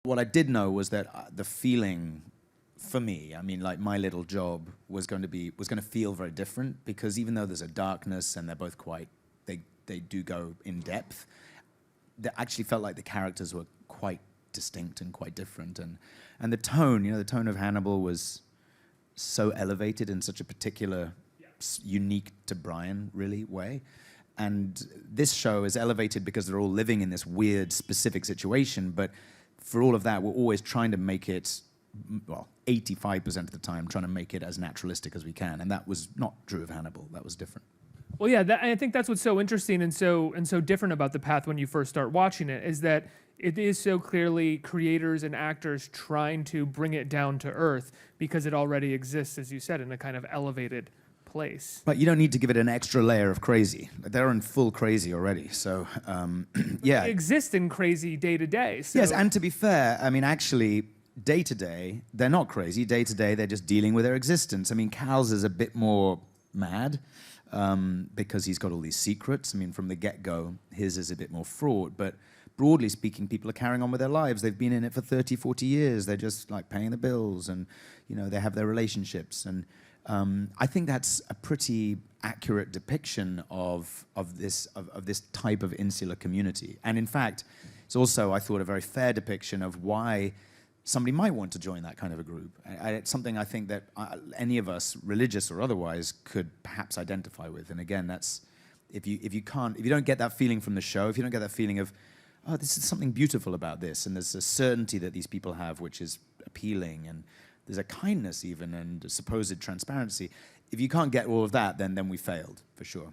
What I did know was that the feeling for me, I mean, like my little job was going to feel very different, because even though there's a darkness and they're both quite, they do go in depth, they actually felt like the characters were quite distinct and quite different, and the tone, the tone of Hannibal was so elevated in such a particular, unique to Brian, really, way. And this show is elevated because they're all living in this weird, specific situation, but for all of that, we're always trying to make it, well, 85% of the time, trying to make it as naturalistic as we can, and that was not true of Hannibal. That was different. Well, yeah, I think that's what's so interesting and so different about The Path when you first start watching it, is that it is so clearly creators and actors trying to bring it down to earth because it already exists, as you said, in a kind of elevated place. But you don't need to give it an extra layer of crazy. They're in full crazy already, so yeah. They exist in crazy day to day. Yes, and to be fair, I mean, actually, day to day, they're not crazy. Day to day, they're just dealing with their existence. I mean, Cal's is a bit more mad because he's got all these secrets. I mean, from the get-go, his is a bit more fraught, but broadly speaking, people are carrying on with their lives. They've been in it for 30, 40 years. They're just like paying the bills, and they have their relationships. And I think that's a pretty accurate depiction of this type of insular community. And in fact, it's also, I thought, a very fair depiction of why somebody might want to join that kind of a group. It's something I think that any of us, religious or otherwise, could perhaps identify with. And again, that's if you don't get that feeling from the show, if you don't get that feeling of, oh, this is something beautiful about this, and there's a certainty that these people have which is appealing, and there's a kindness even, and a supposed transparency. If you can't get all of that, then we failed, for sure.